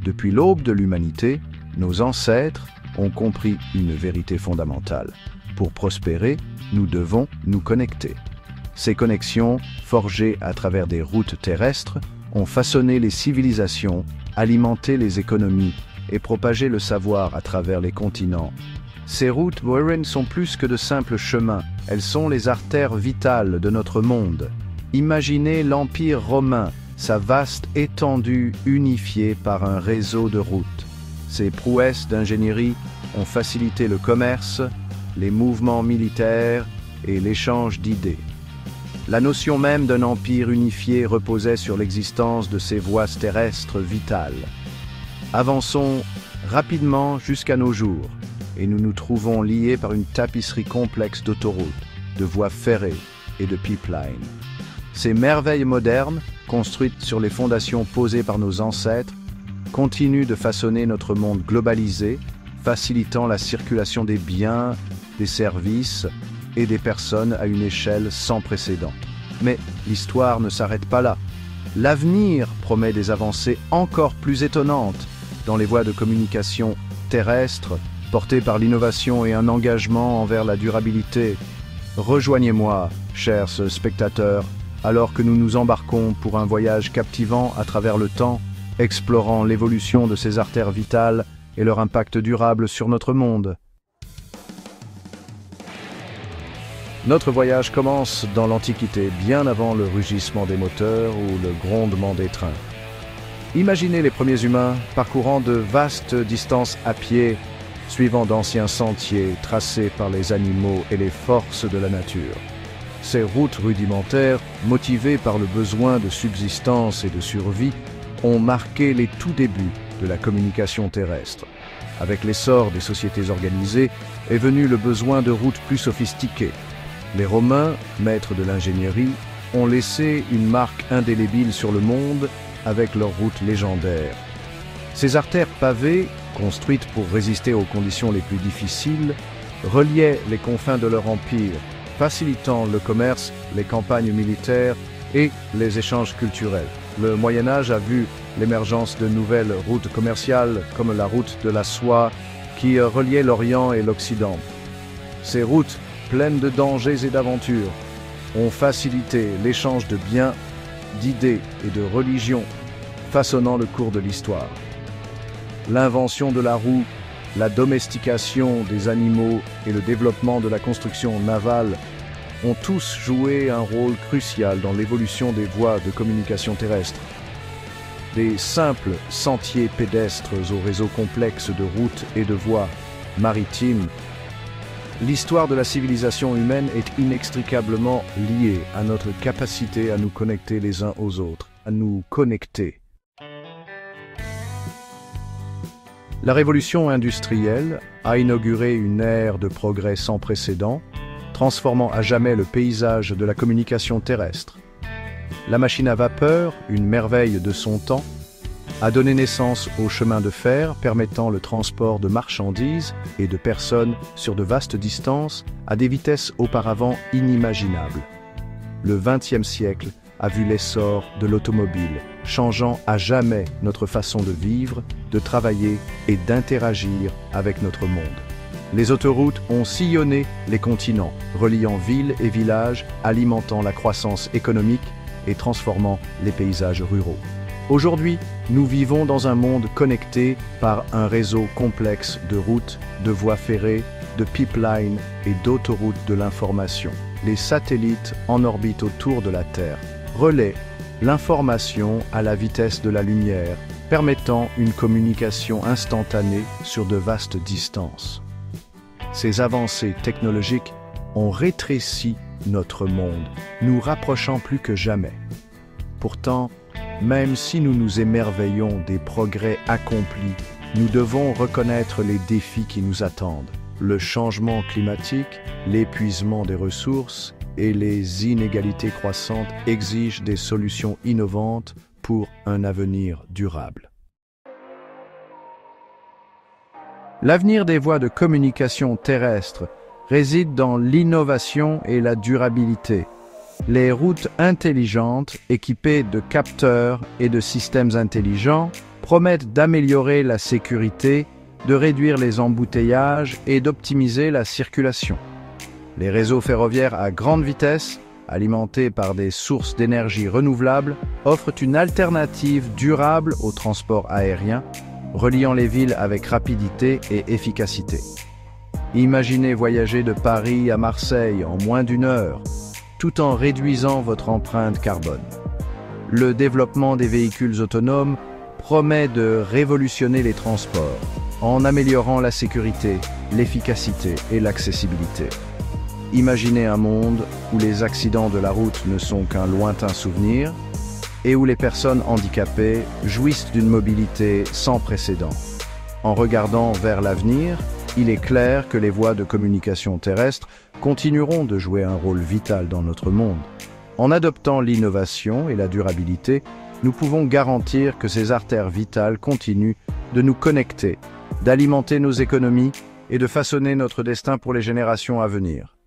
Depuis l'aube de l'humanité, nos ancêtres ont compris une vérité fondamentale. Pour prospérer, nous devons nous connecter. Ces connexions, forgées à travers des routes terrestres, ont façonné les civilisations, alimenté les économies et propagé le savoir à travers les continents. Ces routes, Warren, sont plus que de simples chemins, elles sont les artères vitales de notre monde. Imaginez l'Empire romain, sa vaste étendue unifiée par un réseau de routes. Ces prouesses d'ingénierie ont facilité le commerce, les mouvements militaires et l'échange d'idées. La notion même d'un empire unifié reposait sur l'existence de ces voies terrestres vitales. Avançons rapidement jusqu'à nos jours, et nous nous trouvons liés par une tapisserie complexe d'autoroutes, de voies ferrées et de pipelines. Ces merveilles modernes, construites sur les fondations posées par nos ancêtres, continuent de façonner notre monde globalisé, facilitant la circulation des biens, des services et des personnes à une échelle sans précédent. Mais l'histoire ne s'arrête pas là. L'avenir promet des avancées encore plus étonnantes dans les voies de communication terrestres, portées par l'innovation et un engagement envers la durabilité. Rejoignez-moi, chers spectateurs, alors que nous nous embarquons pour un voyage captivant à travers le temps, explorant l'évolution de ces artères vitales et leur impact durable sur notre monde. Notre voyage commence dans l'Antiquité, bien avant le rugissement des moteurs ou le grondement des trains. Imaginez les premiers humains parcourant de vastes distances à pied, suivant d'anciens sentiers tracés par les animaux et les forces de la nature. Ces routes rudimentaires, motivées par le besoin de subsistance et de survie, ont marqué les tout débuts de la communication terrestre. Avec l'essor des sociétés organisées est venu le besoin de routes plus sophistiquées. Les Romains, maîtres de l'ingénierie, ont laissé une marque indélébile sur le monde avec leurs routes légendaires. Ces artères pavées, construites pour résister aux conditions les plus difficiles, reliaient les confins de leur empire, facilitant le commerce, les campagnes militaires et les échanges culturels. Le Moyen-Âge a vu l'émergence de nouvelles routes commerciales comme la route de la soie qui reliait l'Orient et l'Occident. Ces routes, pleines de dangers et d'aventures, ont facilité l'échange de biens, d'idées et de religions, façonnant le cours de l'histoire. L'invention de la roue, la domestication des animaux et le développement de la construction navale ont tous joué un rôle crucial dans l'évolution des voies de communication terrestre. Des simples sentiers pédestres au réseau complexe de routes et de voies maritimes, l'histoire de la civilisation humaine est inextricablement liée à notre capacité à nous connecter les uns aux autres, à nous connecter. La révolution industrielle a inauguré une ère de progrès sans précédent, transformant à jamais le paysage de la communication terrestre. La machine à vapeur, une merveille de son temps, a donné naissance au chemin de fer permettant le transport de marchandises et de personnes sur de vastes distances à des vitesses auparavant inimaginables. Le XXe siècle a vu l'essor de l'automobile, changeant à jamais notre façon de vivre, de travailler et d'interagir avec notre monde. Les autoroutes ont sillonné les continents, reliant villes et villages, alimentant la croissance économique et transformant les paysages ruraux. Aujourd'hui, nous vivons dans un monde connecté par un réseau complexe de routes, de voies ferrées, de pipelines et d'autoroutes de l'information. Les satellites en orbite autour de la Terre relaient l'information à la vitesse de la lumière, permettant une communication instantanée sur de vastes distances. Ces avancées technologiques ont rétréci notre monde, nous rapprochant plus que jamais. Pourtant, même si nous nous émerveillons des progrès accomplis, nous devons reconnaître les défis qui nous attendent. Le changement climatique, l'épuisement des ressources et les inégalités croissantes exigent des solutions innovantes pour un avenir durable. L'avenir des voies de communication terrestre réside dans l'innovation et la durabilité. Les routes intelligentes, équipées de capteurs et de systèmes intelligents, promettent d'améliorer la sécurité, de réduire les embouteillages et d'optimiser la circulation. Les réseaux ferroviaires à grande vitesse, alimentés par des sources d'énergie renouvelables, offrent une alternative durable au transport aérien, reliant les villes avec rapidité et efficacité. Imaginez voyager de Paris à Marseille en moins d'1 heure, tout en réduisant votre empreinte carbone. Le développement des véhicules autonomes promet de révolutionner les transports, en améliorant la sécurité, l'efficacité et l'accessibilité. Imaginez un monde où les accidents de la route ne sont qu'un lointain souvenir et où les personnes handicapées jouissent d'une mobilité sans précédent. En regardant vers l'avenir, il est clair que les voies de communication terrestre continueront de jouer un rôle vital dans notre monde. En adoptant l'innovation et la durabilité, nous pouvons garantir que ces artères vitales continuent de nous connecter, d'alimenter nos économies et de façonner notre destin pour les générations à venir.